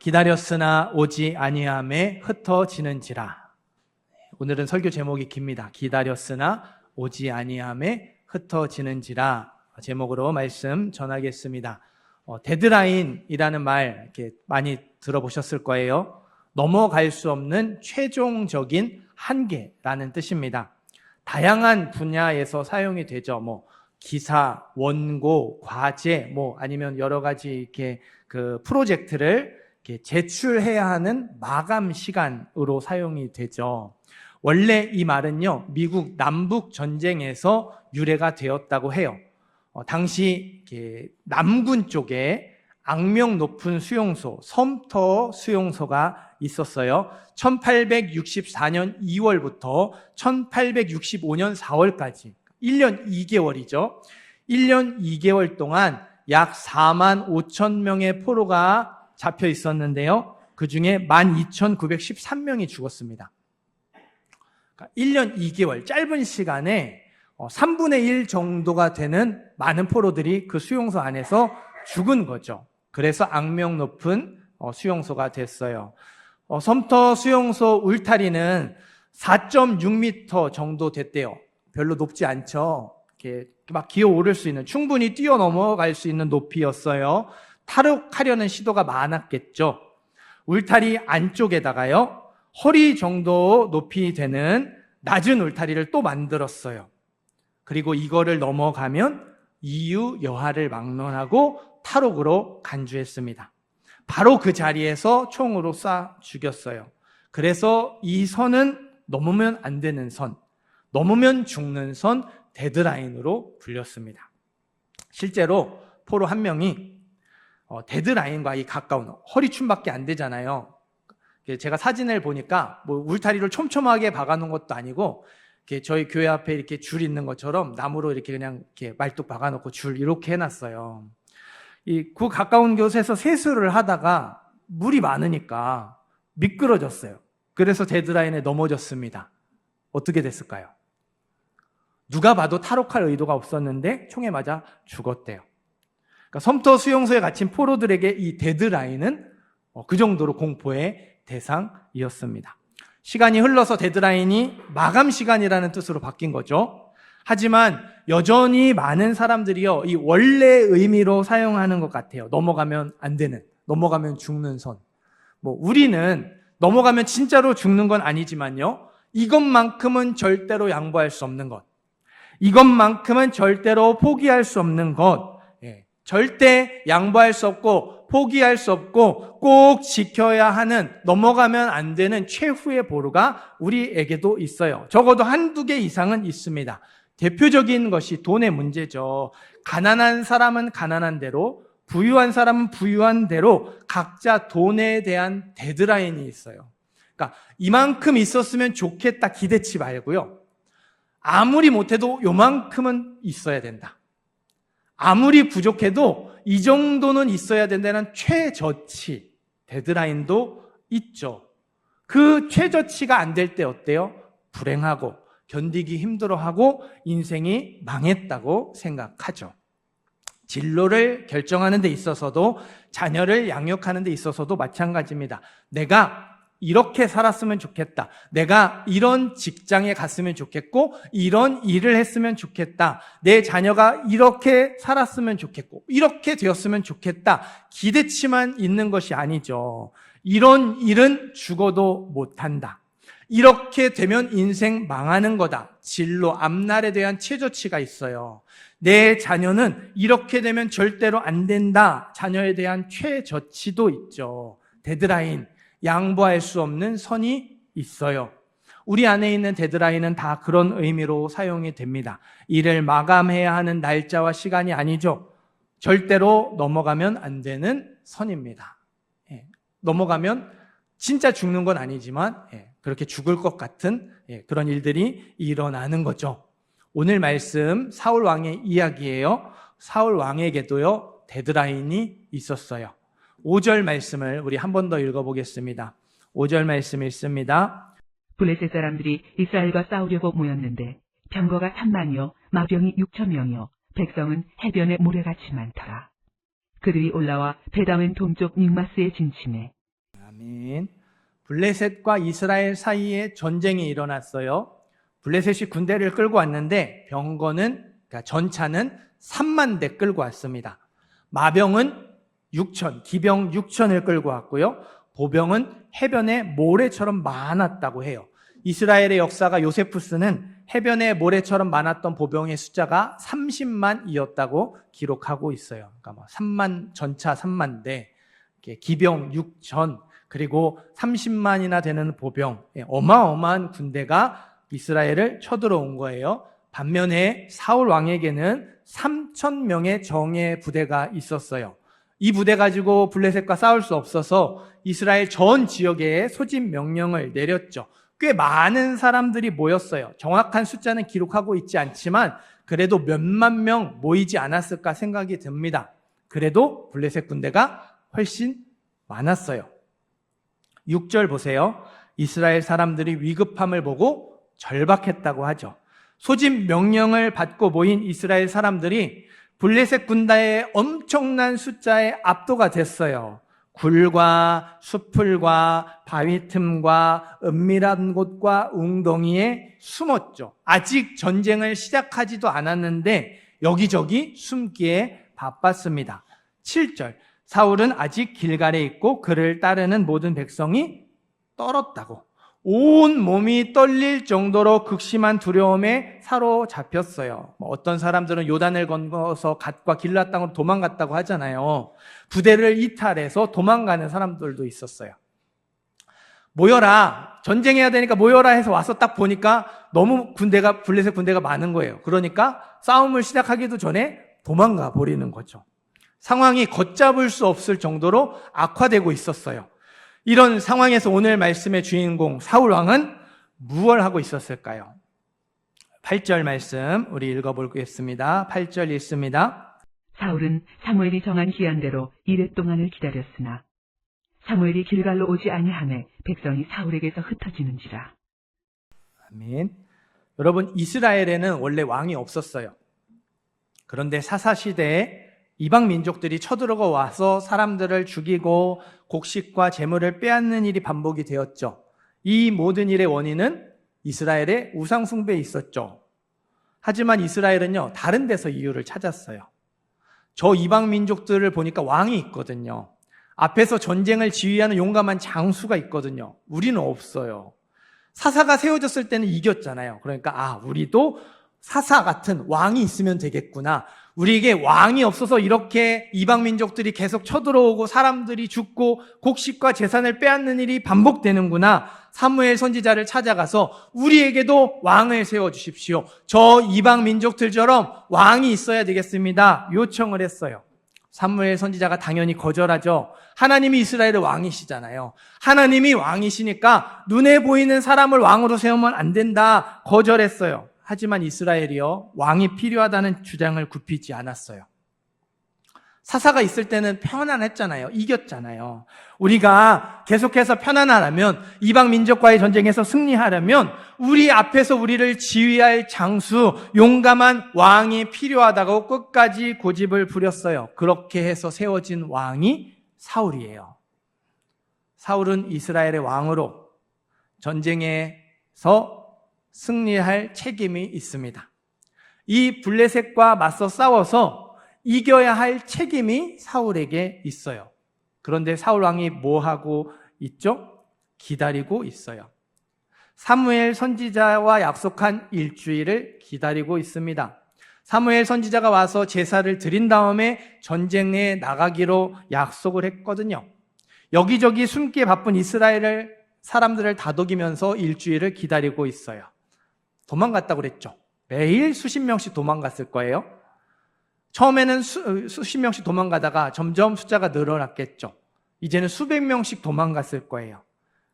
기다렸으나 오지 아니함에 흩어지는지라. 오늘은 설교 제목이 깁니다. 기다렸으나 오지 아니함에 흩어지는지라 제목으로 말씀 전하겠습니다. 데드라인이라는 말 이렇게 많이 들어보셨을 거예요. 넘어갈 수 없는 최종적인 한계라는 뜻입니다. 다양한 분야에서 사용이 되죠. 기사, 원고, 과제, 아니면 여러 가지 이렇게 그 프로젝트를 이렇게 제출해야 하는 마감 시간으로 사용이 되죠. 원래 이 말은요, 미국 남북 전쟁에서 유래가 되었다고 해요. 당시 이렇게 남군 쪽에 악명 높은 수용소, 섬터 수용소가 있었어요. 1864년 2월부터 1865년 4월까지 1년 2개월이죠. 1년 2개월 동안 약 4만 5천 명의 포로가 잡혀 있었는데요. 그 중에 12,913명이 죽었습니다. 1년 2개월 짧은 시간에 3분의 1 정도가 되는 많은 포로들이 그 수용소 안에서 죽은 거죠. 그래서 악명 높은 수용소가 됐어요. 섬터 수용소 울타리는 4.6m 정도 됐대요. 별로 높지 않죠. 이렇게 막 기어오를 수 있는, 충분히 뛰어넘어갈 수 있는 높이였어요. 탈옥하려는 시도가 많았겠죠. 울타리 안쪽에다가요, 허리 정도 높이 되는 낮은 울타리를 또 만들었어요. 그리고 이거를 넘어가면 이유 여하를 막론하고 탈옥으로 간주했습니다. 바로 그 자리에서 총으로 쏴 죽였어요. 그래서 이 선은 넘으면 안 되는 선, 넘으면 죽는 선, 데드라인으로 불렸습니다. 실제로 포로 한 명이 데드라인과 이 가까운 허리춤밖에 안 되잖아요. 제가 사진을 보니까 울타리를 촘촘하게 박아놓은 것도 아니고 저희 교회 앞에 이렇게 줄 있는 것처럼 나무로 이렇게 그냥 이렇게 말뚝 박아놓고 줄 이렇게 해놨어요. 그 가까운 곳에서 세수를 하다가 물이 많으니까 미끄러졌어요. 그래서 데드라인에 넘어졌습니다. 어떻게 됐을까요? 누가 봐도 탈옥할 의도가 없었는데 총에 맞아 죽었대요. 그러니까 섬터 수용소에 갇힌 포로들에게 이 데드라인은 그 정도로 공포의 대상이었습니다. 시간이 흘러서 데드라인이 마감 시간이라는 뜻으로 바뀐 거죠. 하지만 여전히 많은 사람들이요, 이 원래 의미로 사용하는 것 같아요. 넘어가면 안 되는, 넘어가면 죽는 선. 우리는 넘어가면 진짜로 죽는 건 아니지만요, 이것만큼은 절대로 양보할 수 없는 것, 이것만큼은 절대로 포기할 수 없는 것, 절대 양보할 수 없고 포기할 수 없고 꼭 지켜야 하는, 넘어가면 안 되는 최후의 보루가 우리에게도 있어요. 적어도 한두 개 이상은 있습니다. 대표적인 것이 돈의 문제죠. 가난한 사람은 가난한 대로, 부유한 사람은 부유한 대로 각자 돈에 대한 데드라인이 있어요. 그러니까 이만큼 있었으면 좋겠다 기대치 말고요, 아무리 못해도 요만큼은 있어야 된다, 아무리 부족해도 이 정도는 있어야 된다는 최저치, 데드라인도 있죠. 그 최저치가 안 될 때 어때요? 불행하고 견디기 힘들어하고 인생이 망했다고 생각하죠. 진로를 결정하는 데 있어서도, 자녀를 양육하는 데 있어서도 마찬가지입니다. 내가 이렇게 살았으면 좋겠다, 내가 이런 직장에 갔으면 좋겠고 이런 일을 했으면 좋겠다, 내 자녀가 이렇게 살았으면 좋겠고 이렇게 되었으면 좋겠다, 기대치만 있는 것이 아니죠. 이런 일은 죽어도 못한다, 이렇게 되면 인생 망하는 거다, 진로, 앞날에 대한 최저치가 있어요. 내 자녀는 이렇게 되면 절대로 안 된다, 자녀에 대한 최저치도 있죠. 데드라인, 양보할 수 없는 선이 있어요. 우리 안에 있는 데드라인은 다 그런 의미로 사용이 됩니다. 일을 마감해야 하는 날짜와 시간이 아니죠. 절대로 넘어가면 안 되는 선입니다. 넘어가면 진짜 죽는 건 아니지만 그렇게 죽을 것 같은 그런 일들이 일어나는 거죠. 오늘 말씀 사울 왕의 이야기예요. 사울 왕에게도요, 데드라인이 있었어요. 5절 말씀을 우리 한 번 더 읽어보겠습니다. 5절 말씀 읽습니다. 블레셋 사람들이 이스라엘과 싸우려고 모였는데 병거가 3만이요 마병이 6,000명이요 백성은 해변에 모래같이 많더라. 그들이 올라와 베다웬 동쪽 닉마스에 진침해 아멘. 블레셋과 이스라엘 사이에 전쟁이 일어났어요. 블레셋이 군대를 끌고 왔는데 그러니까 전차는 3만 대 끌고 왔습니다. 마병은 6천, 기병 6천을 끌고 왔고요. 보병은 해변에 모래처럼 많았다고 해요. 이스라엘의 역사가 요세푸스는 해변에 모래처럼 많았던 보병의 숫자가 30만이었다고 기록하고 있어요. 그러니까 3만, 전차 3만 대, 기병 6천, 그리고 30만이나 되는 보병, 어마어마한 군대가 이스라엘을 쳐들어온 거예요. 반면에 사울 왕에게는 3,000명의 정예 부대가 있었어요. 이 부대 가지고 블레셋과 싸울 수 없어서 이스라엘 전 지역에 소집 명령을 내렸죠. 꽤 많은 사람들이 모였어요. 정확한 숫자는 기록하고 있지 않지만 그래도 몇만 명 모이지 않았을까 생각이 듭니다. 그래도 블레셋 군대가 훨씬 많았어요. 6절 보세요. 이스라엘 사람들이 위급함을 보고 절박했다고 하죠. 소집 명령을 받고 모인 이스라엘 사람들이 블레셋 군대의 엄청난 숫자에 압도가 됐어요. 굴과 수풀과 바위 틈과 은밀한 곳과 웅덩이에 숨었죠. 아직 전쟁을 시작하지도 않았는데 여기저기 숨기에 바빴습니다. 7절, 사울은 아직 길갈에 있고 그를 따르는 모든 백성이 떨었다고. 온 몸이 떨릴 정도로 극심한 두려움에 사로잡혔어요. 어떤 사람들은 요단을 건너서 갓과 길라 땅으로 도망갔다고 하잖아요. 부대를 이탈해서 도망가는 사람들도 있었어요. 모여라, 전쟁해야 되니까 모여라 해서 와서 딱 보니까 너무 블레셋 군대가 많은 거예요. 그러니까 싸움을 시작하기도 전에 도망가 버리는 거죠. 상황이 걷잡을 수 없을 정도로 악화되고 있었어요. 이런 상황에서 오늘 말씀의 주인공 사울 왕은 무엇을 하고 있었을까요? 8절 말씀 우리 읽어보겠습니다. 8절 읽습니다. 사울은 사무엘이 정한 기한대로 이레 동안을 기다렸으나 사무엘이 길갈로 오지 아니하매 백성이 사울에게서 흩어지는지라. 아멘. 여러분, 이스라엘에는 원래 왕이 없었어요. 그런데 사사시대에 이방 민족들이 쳐들어가 와서 사람들을 죽이고 곡식과 재물을 빼앗는 일이 반복이 되었죠. 이 모든 일의 원인은 이스라엘의 우상 숭배에 있었죠. 하지만 이스라엘은요, 다른 데서 이유를 찾았어요. 저 이방 민족들을 보니까 왕이 있거든요. 앞에서 전쟁을 지휘하는 용감한 장수가 있거든요. 우리는 없어요. 사사가 세워졌을 때는 이겼잖아요. 그러니까 우리도 사사 같은 왕이 있으면 되겠구나. 우리에게 왕이 없어서 이렇게 이방 민족들이 계속 쳐들어오고 사람들이 죽고 곡식과 재산을 빼앗는 일이 반복되는구나. 사무엘 선지자를 찾아가서 우리에게도 왕을 세워주십시오. 저 이방 민족들처럼 왕이 있어야 되겠습니다. 요청을 했어요. 사무엘 선지자가 당연히 거절하죠. 하나님이 이스라엘의 왕이시잖아요. 하나님이 왕이시니까 눈에 보이는 사람을 왕으로 세우면 안 된다. 거절했어요. 하지만 이스라엘이요, 왕이 필요하다는 주장을 굽히지 않았어요. 사사가 있을 때는 편안했잖아요. 이겼잖아요. 우리가 계속해서 편안하려면, 이방 민족과의 전쟁에서 승리하려면 우리 앞에서 우리를 지휘할 장수, 용감한 왕이 필요하다고 끝까지 고집을 부렸어요. 그렇게 해서 세워진 왕이 사울이에요. 사울은 이스라엘의 왕으로 전쟁에서 승리할 책임이 있습니다. 이 블레셋과 맞서 싸워서 이겨야 할 책임이 사울에게 있어요. 그런데 사울 왕이 뭐 하고 있죠? 기다리고 있어요. 사무엘 선지자와 약속한 일주일을 기다리고 있습니다. 사무엘 선지자가 와서 제사를 드린 다음에 전쟁에 나가기로 약속을 했거든요. 여기저기 숨기에 바쁜 이스라엘 사람들을 다독이면서 일주일을 기다리고 있어요. 도망갔다고 그랬죠. 매일 수십 명씩 도망갔을 거예요. 처음에는 수십 명씩 도망가다가 점점 숫자가 늘어났겠죠. 이제는 수백 명씩 도망갔을 거예요.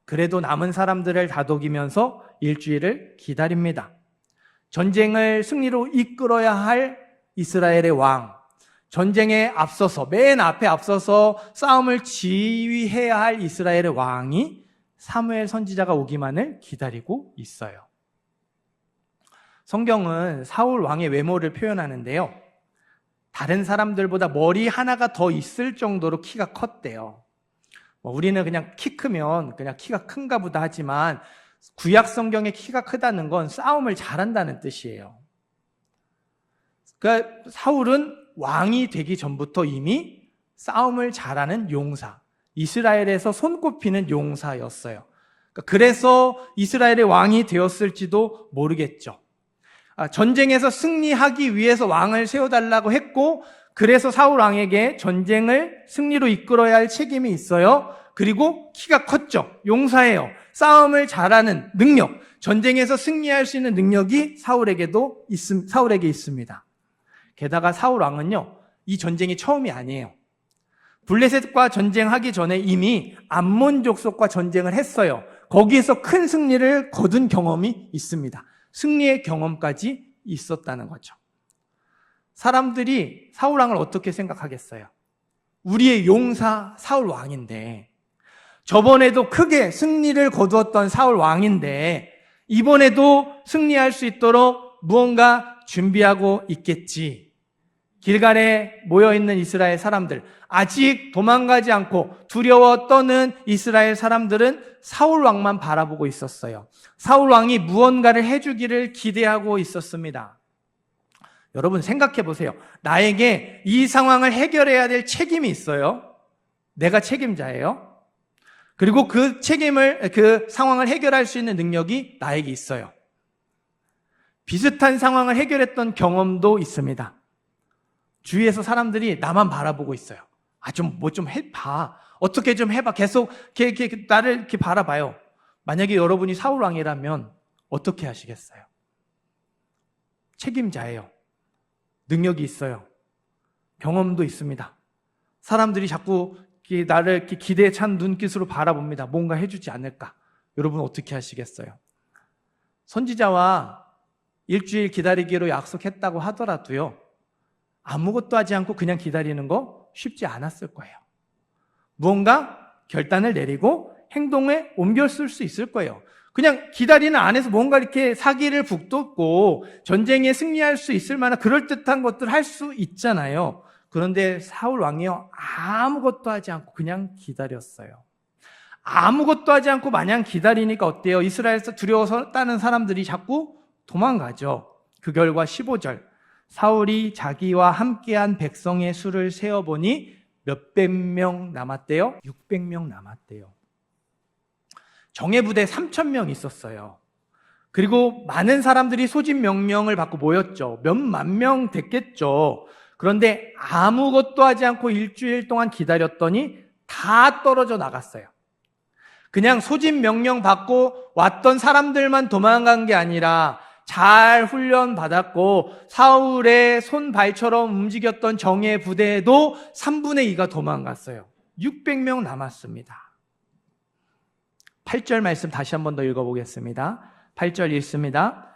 그래도 남은 사람들을 다독이면서 일주일을 기다립니다. 전쟁을 승리로 이끌어야 할 이스라엘의 왕, 전쟁에 앞서서, 맨 앞에 앞서서 싸움을 지휘해야 할 이스라엘의 왕이 사무엘 선지자가 오기만을 기다리고 있어요. 성경은 사울 왕의 외모를 표현하는데요. 다른 사람들보다 머리 하나가 더 있을 정도로 키가 컸대요. 우리는 그냥 키 크면 그냥 키가 큰가 보다 하지만 구약 성경에 키가 크다는 건 싸움을 잘한다는 뜻이에요. 그러니까 사울은 왕이 되기 전부터 이미 싸움을 잘하는 용사, 이스라엘에서 손꼽히는 용사였어요. 그래서 이스라엘의 왕이 되었을지도 모르겠죠. 전쟁에서 승리하기 위해서 왕을 세워달라고 했고, 그래서 사울 왕에게 전쟁을 승리로 이끌어야 할 책임이 있어요. 그리고 키가 컸죠. 용사예요. 싸움을 잘하는 능력, 전쟁에서 승리할 수 있는 능력이 사울에게 있습니다. 게다가 사울 왕은요, 이 전쟁이 처음이 아니에요. 블레셋과 전쟁하기 전에 이미 암몬 족속과 전쟁을 했어요. 거기에서 큰 승리를 거둔 경험이 있습니다. 승리의 경험까지 있었다는 거죠. 사람들이 사울 왕을 어떻게 생각하겠어요? 우리의 용사 사울 왕인데, 저번에도 크게 승리를 거두었던 사울 왕인데 이번에도 승리할 수 있도록 무언가 준비하고 있겠지. 길갈에 모여있는 이스라엘 사람들, 아직 도망가지 않고 두려워 떠는 이스라엘 사람들은 사울 왕만 바라보고 있었어요. 사울 왕이 무언가를 해주기를 기대하고 있었습니다. 여러분 생각해 보세요. 나에게 이 상황을 해결해야 될 책임이 있어요. 내가 책임자예요. 그리고 그 상황을 해결할 수 있는 능력이 나에게 있어요. 비슷한 상황을 해결했던 경험도 있습니다. 주위에서 사람들이 나만 바라보고 있어요. 뭐 좀 해봐. 어떻게 좀 해봐. 계속 나를 이렇게 바라봐요. 만약에 여러분이 사울 왕이라면 어떻게 하시겠어요? 책임자예요. 능력이 있어요. 경험도 있습니다. 사람들이 자꾸 나를 이렇게 기대에 찬 눈빛으로 바라봅니다. 뭔가 해주지 않을까? 여러분 어떻게 하시겠어요? 선지자와 일주일 기다리기로 약속했다고 하더라도요, 아무것도 하지 않고 그냥 기다리는 거 쉽지 않았을 거예요. 무언가 결단을 내리고 행동에 옮겼을 수 있을 거예요. 그냥 기다리는 안에서 뭔가 이렇게 사기를 북돋고 전쟁에 승리할 수 있을 만한 그럴듯한 것들 할 수 있잖아요. 그런데 사울 왕이요, 아무것도 하지 않고 그냥 기다렸어요. 아무것도 하지 않고 마냥 기다리니까 어때요? 이스라엘에서 두려워서 따는 사람들이 자꾸 도망가죠. 그 결과 15절, 사울이 자기와 함께한 백성의 수를 세어보니 몇백 명 남았대요? 600명 남았대요. 정예부대 3,000명 있었어요. 그리고 많은 사람들이 소집 명령을 받고 모였죠. 몇만 명 됐겠죠. 그런데 아무것도 하지 않고 일주일 동안 기다렸더니 다 떨어져 나갔어요. 그냥 소집 명령 받고 왔던 사람들만 도망간 게 아니라 잘 훈련 받았고 사울의 손발처럼 움직였던 정예 부대에도 3분의 2가 도망갔어요. 600명 남았습니다. 8절 말씀 다시 한 번 더 읽어보겠습니다. 8절 읽습니다.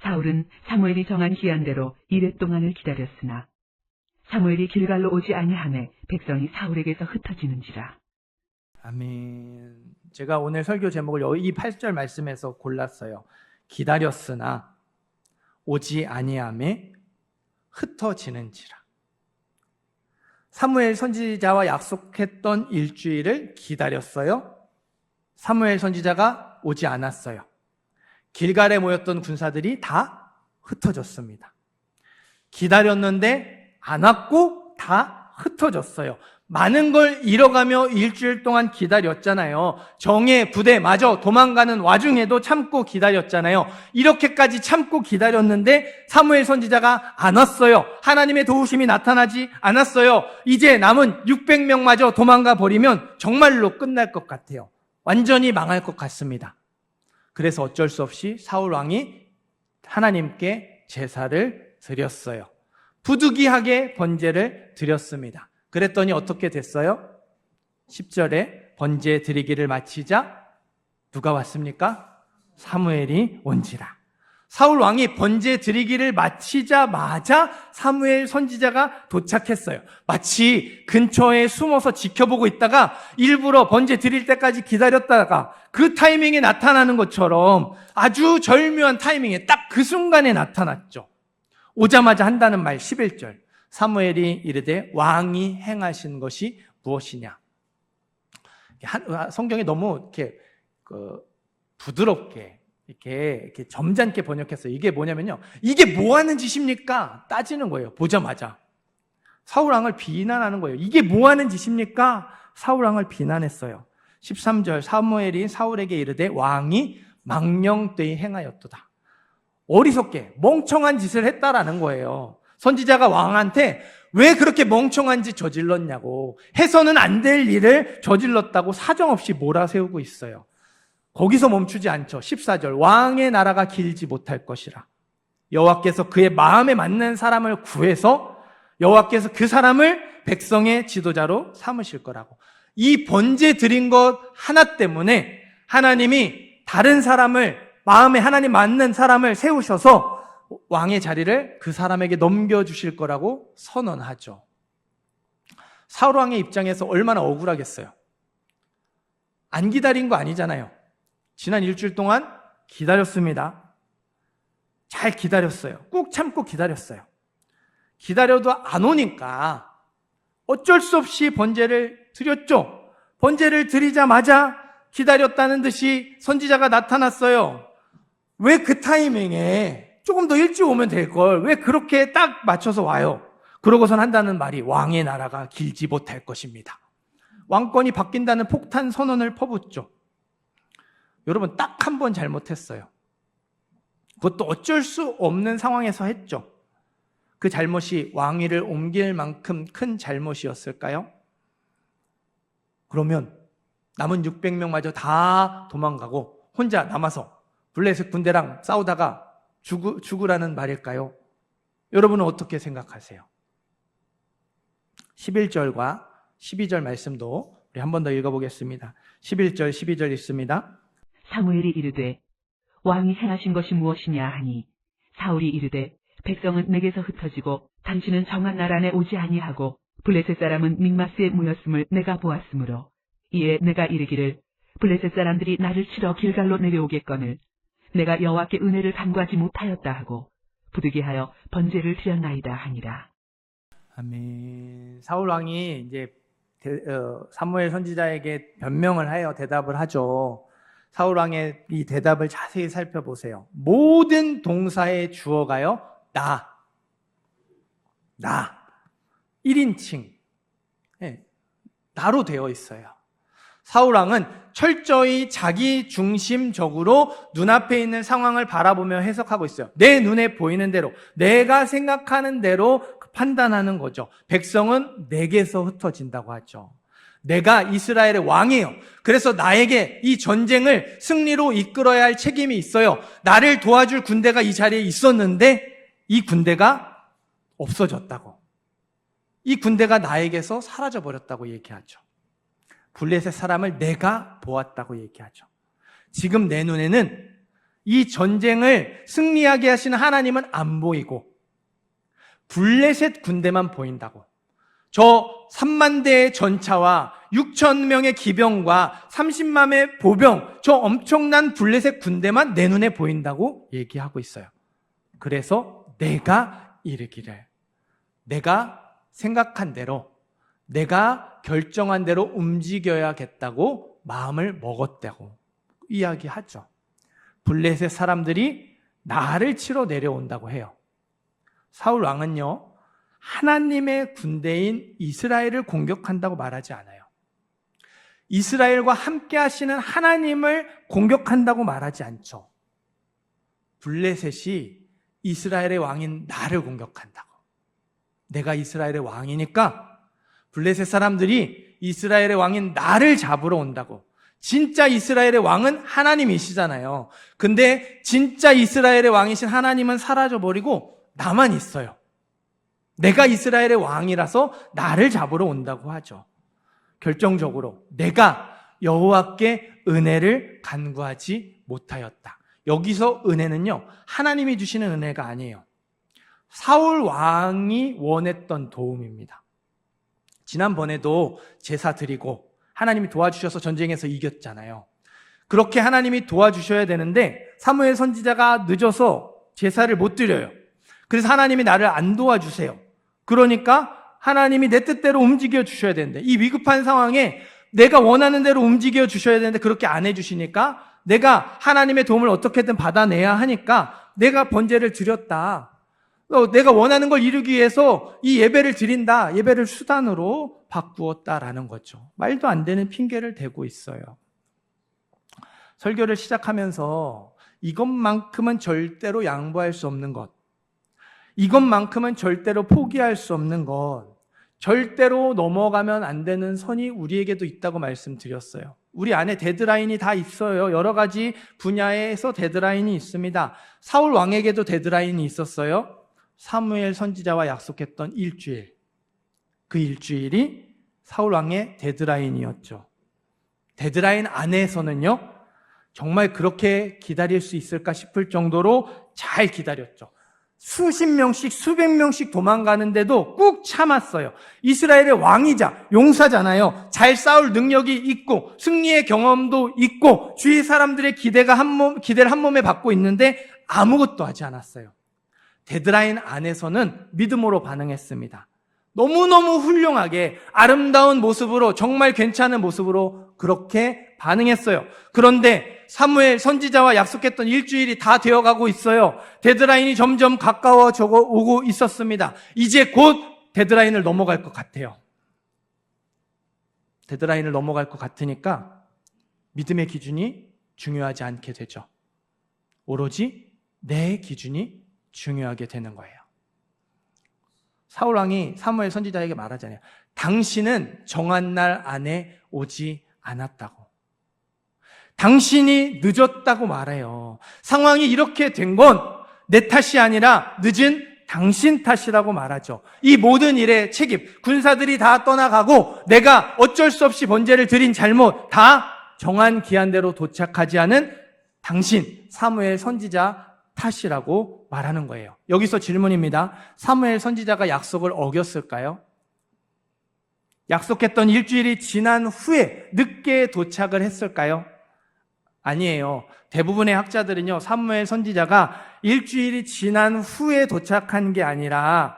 사울은 사무엘이 정한 기한대로 이레 동안을 기다렸으나 사무엘이 길갈로 오지 아니하매 백성이 사울에게서 흩어지는지라. 아멘. 제가 오늘 설교 제목을 이 8절 말씀에서 골랐어요. 기다렸으나 오지 아니하매 흩어지는지라. 사무엘 선지자와 약속했던 일주일을 기다렸어요. 사무엘 선지자가 오지 않았어요. 길갈에 모였던 군사들이 다 흩어졌습니다. 기다렸는데 안 왔고 다 흩어졌어요. 많은 걸 잃어가며 일주일 동안 기다렸잖아요. 정예 부대마저 도망가는 와중에도 참고 기다렸잖아요. 이렇게까지 참고 기다렸는데 사무엘 선지자가 안 왔어요. 하나님의 도우심이 나타나지 않았어요. 이제 남은 600명마저 도망가 버리면 정말로 끝날 것 같아요. 완전히 망할 것 같습니다. 그래서 어쩔 수 없이 사울 왕이 하나님께 제사를 드렸어요. 부득이하게 번제를 드렸습니다. 그랬더니 어떻게 됐어요? 10절에 번제 드리기를 마치자 누가 왔습니까? 사무엘이 온지라. 사울 왕이 번제 드리기를 마치자마자 사무엘 선지자가 도착했어요. 마치 근처에 숨어서 지켜보고 있다가 일부러 번제 드릴 때까지 기다렸다가 그 타이밍에 나타나는 것처럼 아주 절묘한 타이밍에 딱 그 순간에 나타났죠. 오자마자 한다는 말 11절. 사무엘이 이르되 왕이 행하신 것이 무엇이냐? 성경이 너무 이렇게 부드럽게 이렇게 점잖게 번역했어요. 이게 뭐냐면요, 이게 뭐 하는 짓입니까? 따지는 거예요. 보자마자 사울 왕을 비난하는 거예요. 이게 뭐 하는 짓입니까? 사울 왕을 비난했어요. 13절, 사무엘이 사울에게 이르되 왕이 망령되이 행하였도다. 어리석게 멍청한 짓을 했다라는 거예요. 선지자가 왕한테 왜 그렇게 멍청한 짓 저질렀냐고, 해서는 안 될 일을 저질렀다고 사정없이 몰아세우고 있어요. 거기서 멈추지 않죠. 14절, 왕의 나라가 길지 못할 것이라. 여호와께서 그의 마음에 맞는 사람을 구해서 여호와께서 그 사람을 백성의 지도자로 삼으실 거라고. 이 번제 드린 것 하나 때문에 하나님이 다른 사람을, 마음에 하나님 맞는 사람을 세우셔서 왕의 자리를 그 사람에게 넘겨주실 거라고 선언하죠. 사울 왕의 입장에서 얼마나 억울하겠어요. 안 기다린 거 아니잖아요. 지난 일주일 동안 기다렸습니다. 잘 기다렸어요. 꾹 참고 기다렸어요. 기다려도 안 오니까 어쩔 수 없이 번제를 드렸죠. 번제를 드리자마자 기다렸다는 듯이 선지자가 나타났어요. 왜 그 타이밍에 조금 더 일찍 오면 될 걸 왜 그렇게 딱 맞춰서 와요? 그러고선 한다는 말이 왕의 나라가 길지 못할 것입니다. 왕권이 바뀐다는 폭탄 선언을 퍼붓죠. 여러분, 딱 한 번 잘못했어요. 그것도 어쩔 수 없는 상황에서 했죠. 그 잘못이 왕위를 옮길 만큼 큰 잘못이었을까요? 그러면 남은 600명마저 다 도망가고 혼자 남아서 블레셋 군대랑 싸우다가 죽으라는 말일까요? 여러분은 어떻게 생각하세요? 11절과 12절 말씀도 우리 한 번 더 읽어보겠습니다. 11절, 12절 읽습니다. 사무엘이 이르되 왕이 행하신 것이 무엇이냐 하니 사울이 이르되 백성은 내게서 흩어지고 당신은 정한 날 안에 오지 아니하고 블레셋 사람은 믹마스에 모였음을 내가 보았으므로 이에 내가 이르기를 블레셋 사람들이 나를 치러 길갈로 내려오겠거늘 내가 여호와께 은혜를 간구하지 못하였다 하고 부득이하여 번제를 드렸나이다 하니라. 아멘. 사울 왕이 이제 사무엘 선지자에게 변명을 하여 대답을 하죠. 사울 왕의 이 대답을 자세히 살펴보세요. 모든 동사의 주어가요, 나. 1인칭. 네, 나로 되어 있어요. 사울 왕은 철저히 자기 중심적으로 눈앞에 있는 상황을 바라보며 해석하고 있어요. 내 눈에 보이는 대로, 내가 생각하는 대로 판단하는 거죠. 백성은 내게서 흩어진다고 하죠. 내가 이스라엘의 왕이에요. 그래서 나에게 이 전쟁을 승리로 이끌어야 할 책임이 있어요. 나를 도와줄 군대가 이 자리에 있었는데 이 군대가 없어졌다고. 이 군대가 나에게서 사라져버렸다고 얘기하죠. 블레셋 사람을 내가 보았다고 얘기하죠. 지금 내 눈에는 이 전쟁을 승리하게 하시는 하나님은 안 보이고 블레셋 군대만 보인다고. 저 3만 대의 전차와 6천 명의 기병과 30만의 보병, 저 엄청난 블레셋 군대만 내 눈에 보인다고 얘기하고 있어요. 그래서 내가 이르기를, 내가 생각한 대로, 내가 결정한 대로 움직여야겠다고 마음을 먹었다고 이야기하죠. 블레셋 사람들이 나를 치러 내려온다고 해요. 사울 왕은요, 하나님의 군대인 이스라엘을 공격한다고 말하지 않아요. 이스라엘과 함께 하시는 하나님을 공격한다고 말하지 않죠. 블레셋이 이스라엘의 왕인 나를 공격한다고. 내가 이스라엘의 왕이니까 블레셋 사람들이 이스라엘의 왕인 나를 잡으러 온다고. 진짜 이스라엘의 왕은 하나님이시잖아요. 근데 진짜 이스라엘의 왕이신 하나님은 사라져버리고 나만 있어요. 내가 이스라엘의 왕이라서 나를 잡으러 온다고 하죠. 결정적으로 내가 여호와께 은혜를 간구하지 못하였다. 여기서 은혜는요, 하나님이 주시는 은혜가 아니에요. 사울 왕이 원했던 도움입니다. 지난번에도 제사 드리고 하나님이 도와주셔서 전쟁에서 이겼잖아요. 그렇게 하나님이 도와주셔야 되는데 사무엘 선지자가 늦어서 제사를 못 드려요. 그래서 하나님이 나를 안 도와주세요. 그러니까 하나님이 내 뜻대로 움직여 주셔야 되는데 이 위급한 상황에 내가 원하는 대로 움직여 주셔야 되는데 그렇게 안 해주시니까 내가 하나님의 도움을 어떻게든 받아내야 하니까 내가 번제를 드렸다. 내가 원하는 걸 이루기 위해서 이 예배를 드린다. 예배를 수단으로 바꾸었다라는 거죠. 말도 안 되는 핑계를 대고 있어요. 설교를 시작하면서 이것만큼은 절대로 양보할 수 없는 것, 이것만큼은 절대로 포기할 수 없는 것, 절대로 넘어가면 안 되는 선이 우리에게도 있다고 말씀드렸어요. 우리 안에 데드라인이 다 있어요. 여러 가지 분야에서 데드라인이 있습니다. 사울 왕에게도 데드라인이 있었어요. 사무엘 선지자와 약속했던 일주일. 그 일주일이 사울 왕의 데드라인이었죠. 데드라인 안에서는요, 정말 그렇게 기다릴 수 있을까 싶을 정도로 잘 기다렸죠. 수십 명씩, 수백 명씩 도망가는데도 꾹 참았어요. 이스라엘의 왕이자 용사잖아요. 잘 싸울 능력이 있고 승리의 경험도 있고 주위 사람들의 기대를 한 몸에 받고 있는데 아무것도 하지 않았어요. 데드라인 안에서는 믿음으로 반응했습니다. 너무너무 훌륭하게 아름다운 모습으로, 정말 괜찮은 모습으로 그렇게 반응했어요. 그런데 사무엘 선지자와 약속했던 일주일이 다 되어가고 있어요. 데드라인이 점점 가까워져 오고 있었습니다. 이제 곧 데드라인을 넘어갈 것 같아요. 데드라인을 넘어갈 것 같으니까 믿음의 기준이 중요하지 않게 되죠. 오로지 내 기준이 중요하게 되는 거예요. 사울왕이 사무엘 선지자에게 말하잖아요. 당신은 정한 날 안에 오지 않았다고. 당신이 늦었다고 말해요. 상황이 이렇게 된 건 내 탓이 아니라 늦은 당신 탓이라고 말하죠. 이 모든 일의 책임, 군사들이 다 떠나가고 내가 어쩔 수 없이 번제를 드린 잘못, 다 정한 기한대로 도착하지 않은 당신, 사무엘 선지자 탓이라고 말하는 거예요. 여기서 질문입니다. 사무엘 선지자가 약속을 어겼을까요? 약속했던 일주일이 지난 후에 늦게 도착을 했을까요? 아니에요. 대부분의 학자들은요, 사무엘 선지자가 일주일이 지난 후에 도착한 게 아니라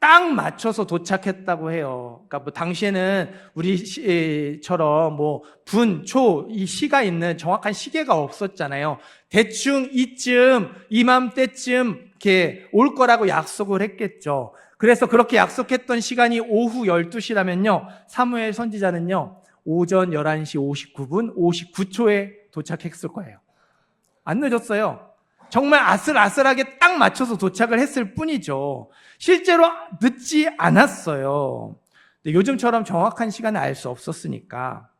딱 맞춰서 도착했다고 해요. 그러니까 뭐 당시에는 우리처럼 뭐 분, 초, 이 시가 있는 정확한 시계가 없었잖아요. 대충 이맘때쯤 이렇게 올 거라고 약속을 했겠죠. 그래서 그렇게 약속했던 시간이 오후 12시라면요. 사무엘 선지자는요. 오전 11시 59분 59초에 도착했을 거예요. 안 늦었어요. 정말 아슬아슬하게 딱 맞춰서 도착을 했을 뿐이죠. 실제로 늦지 않았어요. 근데 요즘처럼 정확한 시간을 알 수 없었으니까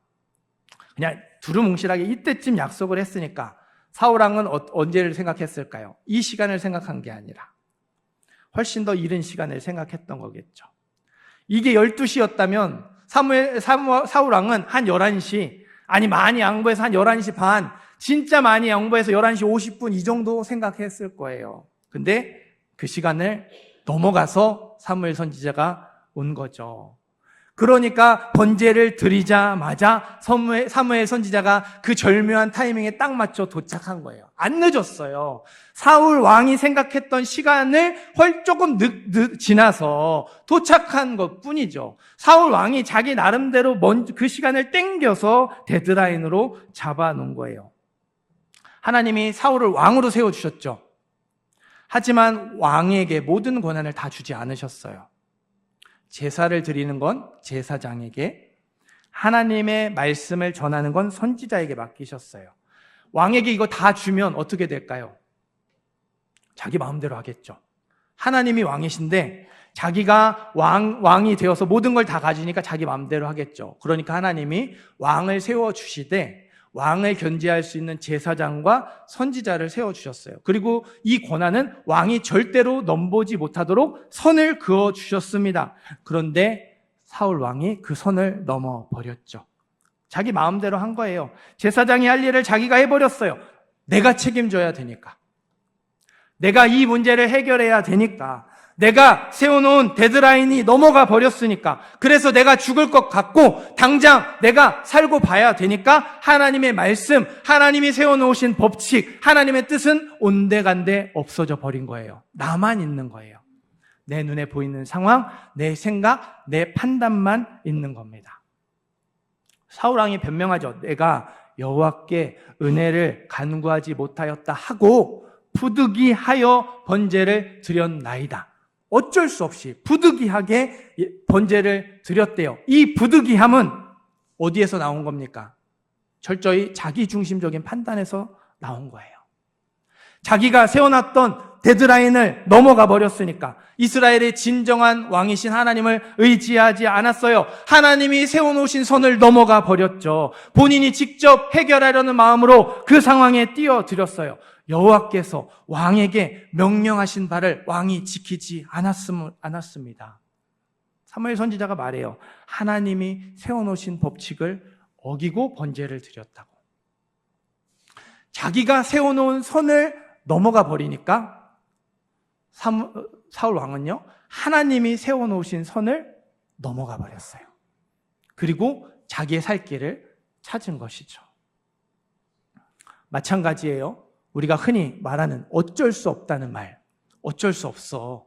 그냥 두루뭉실하게 이때쯤 약속을 했으니까 사울왕은 언제를 생각했을까요? 이 시간을 생각한 게 아니라 훨씬 더 이른 시간을 생각했던 거겠죠. 이게 12시였다면 사울왕은 한 11시, 아니 많이 양보해서 한 11시 반, 진짜 많이 양보해서 11시 50분 이 정도 생각했을 거예요. 근데 그 시간을 넘어가서 사무엘 선지자가 온 거죠. 그러니까 번제를 드리자마자 사무엘 선지자가 그 절묘한 타이밍에 딱 맞춰 도착한 거예요. 안 늦었어요. 사울 왕이 생각했던 시간을 조금 지나서 도착한 것 뿐이죠. 사울 왕이 자기 나름대로 그 시간을 땡겨서 데드라인으로 잡아놓은 거예요. 하나님이 사울을 왕으로 세워주셨죠. 하지만 왕에게 모든 권한을 다 주지 않으셨어요. 제사를 드리는 건 제사장에게, 하나님의 말씀을 전하는 건 선지자에게 맡기셨어요. 왕에게 이거 다 주면 어떻게 될까요? 자기 마음대로 하겠죠. 하나님이 왕이신데 자기가 왕이 되어서 모든 걸 다 가지니까 자기 마음대로 하겠죠. 그러니까 하나님이 왕을 세워주시되 왕을 견제할 수 있는 제사장과 선지자를 세워주셨어요. 그리고 이 권한은 왕이 절대로 넘보지 못하도록 선을 그어주셨습니다. 그런데 사울 왕이 그 선을 넘어버렸죠. 자기 마음대로 한 거예요. 제사장이 할 일을 자기가 해버렸어요. 내가 책임져야 되니까. 내가 이 문제를 해결해야 되니까. 내가 세워놓은 데드라인이 넘어가 버렸으니까. 그래서 내가 죽을 것 같고 당장 내가 살고 봐야 되니까 하나님의 말씀, 하나님이 세워놓으신 법칙, 하나님의 뜻은 온데간데 없어져 버린 거예요. 나만 있는 거예요. 내 눈에 보이는 상황, 내 생각, 내 판단만 있는 겁니다. 사울 왕이 변명하죠. 내가 여호와께 은혜를 간구하지 못하였다 하고 부득이하여 번제를 드렸나이다. 어쩔 수 없이 부득이하게 번제를 드렸대요. 이 부득이함은 어디에서 나온 겁니까? 철저히 자기중심적인 판단에서 나온 거예요. 자기가 세워놨던 데드라인을 넘어가 버렸으니까 이스라엘의 진정한 왕이신 하나님을 의지하지 않았어요. 하나님이 세워놓으신 선을 넘어가 버렸죠. 본인이 직접 해결하려는 마음으로 그 상황에 뛰어들었어요. 여호와께서 왕에게 명령하신 바를 왕이 지키지 않았습니다. 사무엘 선지자가 말해요. 하나님이 세워놓으신 법칙을 어기고 번제를 드렸다고. 자기가 세워놓은 선을 넘어가 버리니까 사울 왕은요, 하나님이 세워놓으신 선을 넘어가 버렸어요. 그리고 자기의 살 길을 찾은 것이죠. 마찬가지예요. 우리가 흔히 말하는 어쩔 수 없다는 말. 어쩔 수 없어.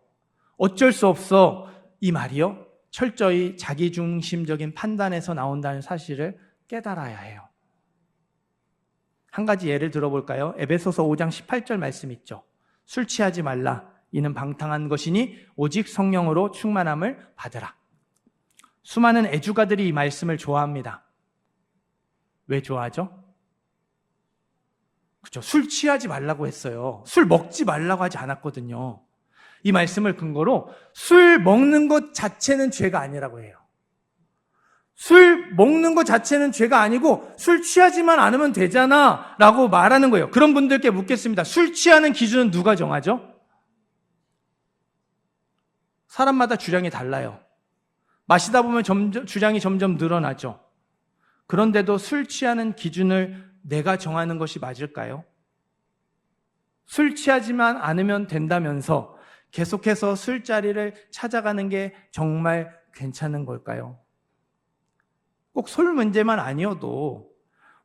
어쩔 수 없어. 이 말이요, 철저히 자기중심적인 판단에서 나온다는 사실을 깨달아야 해요. 한 가지 예를 들어볼까요? 에베소서 5장 18절 말씀 있죠. 술 취하지 말라. 이는 방탕한 것이니 오직 성령으로 충만함을 받으라. 수많은 애주가들이 이 말씀을 좋아합니다. 왜 좋아하죠? 그렇죠. 술 취하지 말라고 했어요. 술 먹지 말라고 하지 않았거든요. 이 말씀을 근거로 술 먹는 것 자체는 죄가 아니라고 해요. 술 먹는 것 자체는 죄가 아니고 술 취하지만 않으면 되잖아 라고 말하는 거예요. 그런 분들께 묻겠습니다. 술 취하는 기준은 누가 정하죠? 사람마다 주량이 달라요. 마시다 보면 주량이 점점 늘어나죠. 그런데도 술 취하는 기준을 내가 정하는 것이 맞을까요? 술 취하지만 않으면 된다면서 계속해서 술자리를 찾아가는 게 정말 괜찮은 걸까요? 꼭 술 문제만 아니어도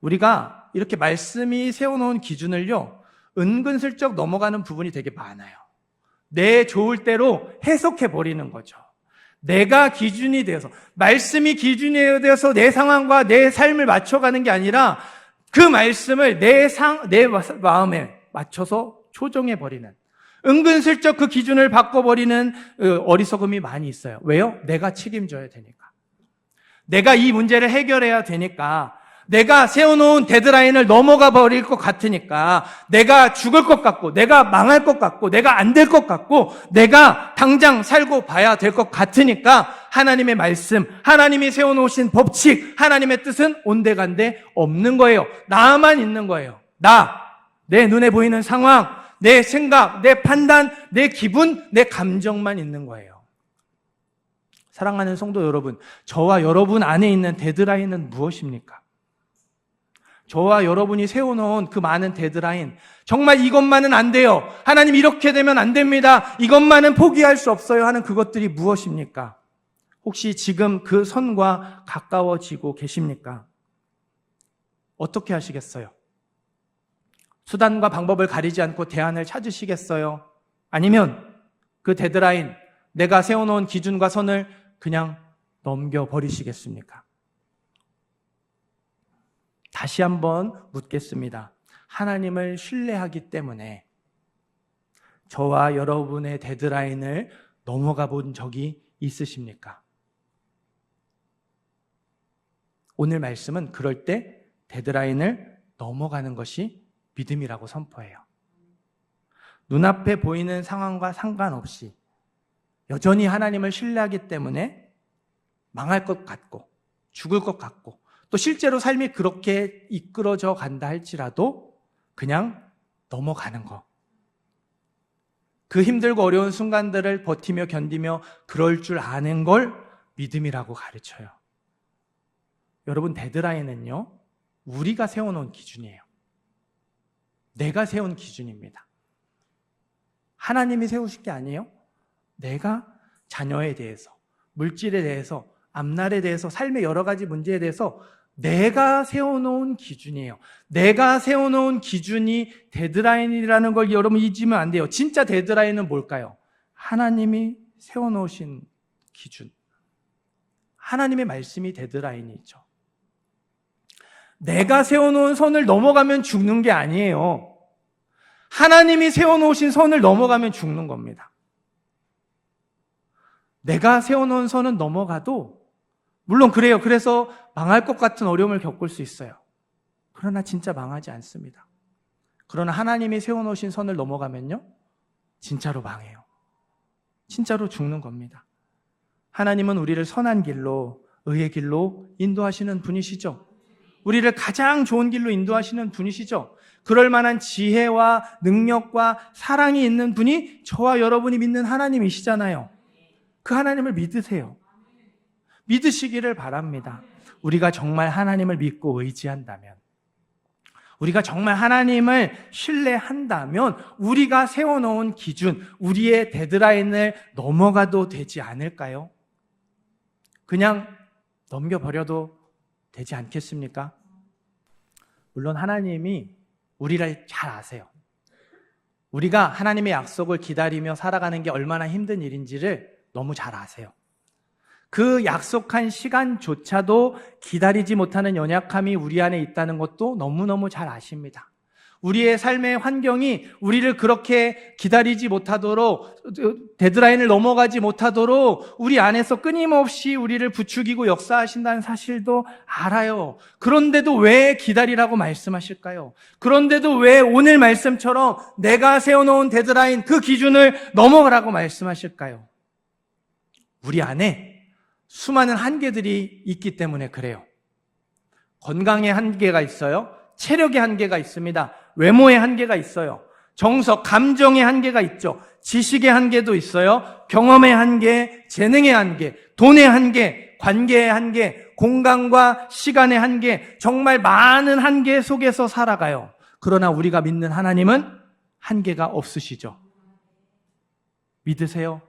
우리가 이렇게 말씀이 세워놓은 기준을요, 은근슬쩍 넘어가는 부분이 되게 많아요. 내 좋을 대로 해석해버리는 거죠. 내가 기준이 되어서, 말씀이 기준이 되어서 내 상황과 내 삶을 맞춰가는 게 아니라 그 말씀을 내 마음에 맞춰서 조정해버리는, 은근슬쩍 그 기준을 바꿔버리는 어리석음이 많이 있어요. 왜요? 내가 책임져야 되니까. 내가 이 문제를 해결해야 되니까, 내가 세워놓은 데드라인을 넘어가 버릴 것 같으니까, 내가 죽을 것 같고, 내가 망할 것 같고, 내가 안 될 것 같고, 내가 당장 살고 봐야 될 것 같으니까 하나님의 말씀, 하나님이 세워놓으신 법칙, 하나님의 뜻은 온데간데 없는 거예요. 나만 있는 거예요. 내 눈에 보이는 상황, 내 생각, 내 판단, 내 기분, 내 감정만 있는 거예요. 사랑하는 성도 여러분, 저와 여러분 안에 있는 데드라인은 무엇입니까? 저와 여러분이 세워놓은 그 많은 데드라인, 정말 이것만은 안 돼요. 하나님 이렇게 되면 안 됩니다. 이것만은 포기할 수 없어요 하는 그것들이 무엇입니까? 혹시 지금 그 선과 가까워지고 계십니까? 어떻게 하시겠어요? 수단과 방법을 가리지 않고 대안을 찾으시겠어요? 아니면 그 데드라인, 내가 세워놓은 기준과 선을 그냥 넘겨버리시겠습니까? 다시 한번 묻겠습니다. 하나님을 신뢰하기 때문에 저와 여러분의 데드라인을 넘어가 본 적이 있으십니까? 오늘 말씀은 그럴 때 데드라인을 넘어가는 것이 믿음이라고 선포해요. 눈앞에 보이는 상황과 상관없이 여전히 하나님을 신뢰하기 때문에 망할 것 같고 죽을 것 같고 또 실제로 삶이 그렇게 이끌어져 간다 할지라도 그냥 넘어가는 거. 그 힘들고 어려운 순간들을 버티며 견디며 그럴 줄 아는 걸 믿음이라고 가르쳐요. 여러분, 데드라인은요, 우리가 세워놓은 기준이에요. 내가 세운 기준입니다. 하나님이 세우신 게 아니에요. 내가 자녀에 대해서, 물질에 대해서, 앞날에 대해서, 삶의 여러 가지 문제에 대해서 내가 세워놓은 기준이에요. 내가 세워놓은 기준이 데드라인이라는 걸 여러분 잊으면 안 돼요. 진짜 데드라인은 뭘까요? 하나님이 세워놓으신 기준. 하나님의 말씀이 데드라인이죠. 내가 세워놓은 선을 넘어가면 죽는 게 아니에요. 하나님이 세워놓으신 선을 넘어가면 죽는 겁니다. 내가 세워놓은 선은 넘어가도 물론 그래요. 그래서 망할 것 같은 어려움을 겪을 수 있어요. 그러나 진짜 망하지 않습니다. 그러나 하나님이 세워놓으신 선을 넘어가면요, 진짜로 망해요. 진짜로 죽는 겁니다. 하나님은 우리를 선한 길로, 의의 길로 인도하시는 분이시죠. 우리를 가장 좋은 길로 인도하시는 분이시죠. 그럴 만한 지혜와 능력과 사랑이 있는 분이 저와 여러분이 믿는 하나님이시잖아요. 그 하나님을 믿으세요. 믿으시기를 바랍니다. 우리가 정말 하나님을 믿고 의지한다면, 우리가 정말 하나님을 신뢰한다면 우리가 세워놓은 기준, 우리의 데드라인을 넘어가도 되지 않을까요? 그냥 넘겨버려도 되지 않겠습니까? 물론 하나님이 우리를 잘 아세요. 우리가 하나님의 약속을 기다리며 살아가는 게 얼마나 힘든 일인지를 너무 잘 아세요. 그 약속한 시간조차도 기다리지 못하는 연약함이 우리 안에 있다는 것도 너무너무 잘 아십니다. 우리의 삶의 환경이 우리를 그렇게 기다리지 못하도록, 데드라인을 넘어가지 못하도록 우리 안에서 끊임없이 우리를 부추기고 역사하신다는 사실도 알아요. 그런데도 왜 기다리라고 말씀하실까요? 그런데도 왜 오늘 말씀처럼 내가 세워놓은 데드라인, 그 기준을 넘어가라고 말씀하실까요? 우리 안에 수많은 한계들이 있기 때문에 그래요. 건강의 한계가 있어요. 체력의 한계가 있습니다. 외모의 한계가 있어요. 정서, 감정의 한계가 있죠. 지식의 한계도 있어요. 경험의 한계, 재능의 한계, 돈의 한계, 관계의 한계, 공간과 시간의 한계, 정말 많은 한계 속에서 살아가요. 그러나 우리가 믿는 하나님은 한계가 없으시죠. 믿으세요?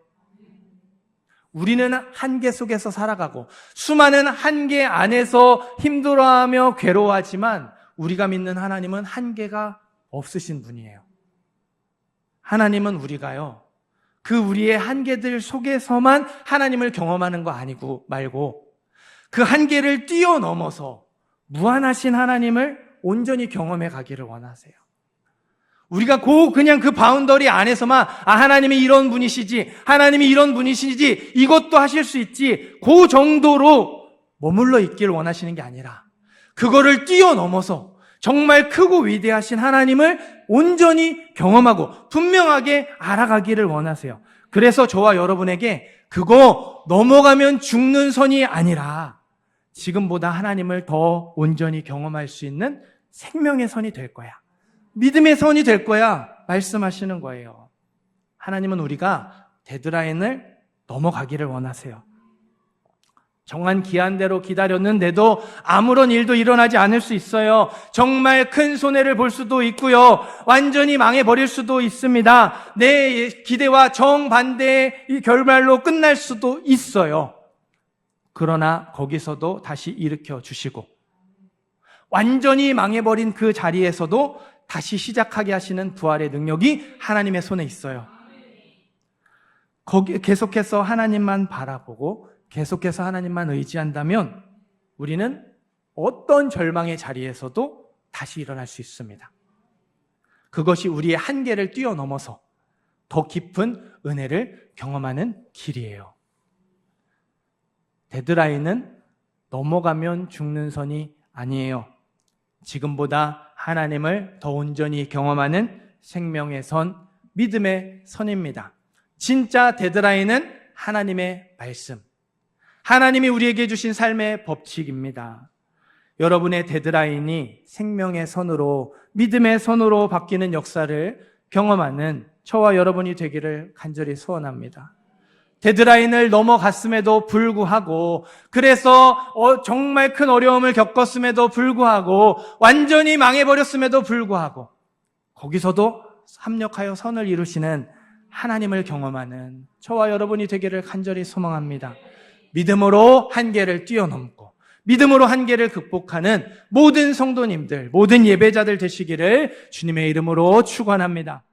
우리는 한계 속에서 살아가고 수많은 한계 안에서 힘들어하며 괴로워하지만 우리가 믿는 하나님은 한계가 없으신 분이에요. 하나님은 우리가요, 그 우리의 한계들 속에서만 하나님을 경험하는 거 아니고 말고 그 한계를 뛰어넘어서 무한하신 하나님을 온전히 경험해 가기를 원하세요. 우리가 그냥 그 바운더리 안에서만 하나님이 이런 분이시지, 하나님이 이런 분이시지, 이것도 하실 수 있지, 그 정도로 머물러 있기를 원하시는 게 아니라 그거를 뛰어넘어서 정말 크고 위대하신 하나님을 온전히 경험하고 분명하게 알아가기를 원하세요. 그래서 저와 여러분에게 그거 넘어가면 죽는 선이 아니라 지금보다 하나님을 더 온전히 경험할 수 있는 생명의 선이 될 거야, 믿음의 선이 될 거야 말씀하시는 거예요. 하나님은 우리가 데드라인을 넘어가기를 원하세요. 정한 기한대로 기다렸는데도 아무런 일도 일어나지 않을 수 있어요. 정말 큰 손해를 볼 수도 있고요, 완전히 망해버릴 수도 있습니다. 내 기대와 정반대의 이 결말로 끝날 수도 있어요. 그러나 거기서도 다시 일으켜 주시고 완전히 망해버린 그 자리에서도 다시 시작하게 하시는 부활의 능력이 하나님의 손에 있어요. 거기 계속해서 하나님만 바라보고 계속해서 하나님만 의지한다면 우리는 어떤 절망의 자리에서도 다시 일어날 수 있습니다. 그것이 우리의 한계를 뛰어넘어서 더 깊은 은혜를 경험하는 길이에요. 데드라인은 넘어가면 죽는 선이 아니에요. 지금보다 하나님을 더 온전히 경험하는 생명의 선, 믿음의 선입니다. 진짜 데드라인은 하나님의 말씀, 하나님이 우리에게 주신 삶의 법칙입니다. 여러분의 데드라인이 생명의 선으로, 믿음의 선으로 바뀌는 역사를 경험하는 저와 여러분이 되기를 간절히 소원합니다. 데드라인을 넘어갔음에도 불구하고, 그래서 정말 큰 어려움을 겪었음에도 불구하고, 완전히 망해버렸음에도 불구하고, 거기서도 합력하여 선을 이루시는 하나님을 경험하는 저와 여러분이 되기를 간절히 소망합니다. 믿음으로 한계를 뛰어넘고 믿음으로 한계를 극복하는 모든 성도님들, 모든 예배자들 되시기를 주님의 이름으로 축원합니다.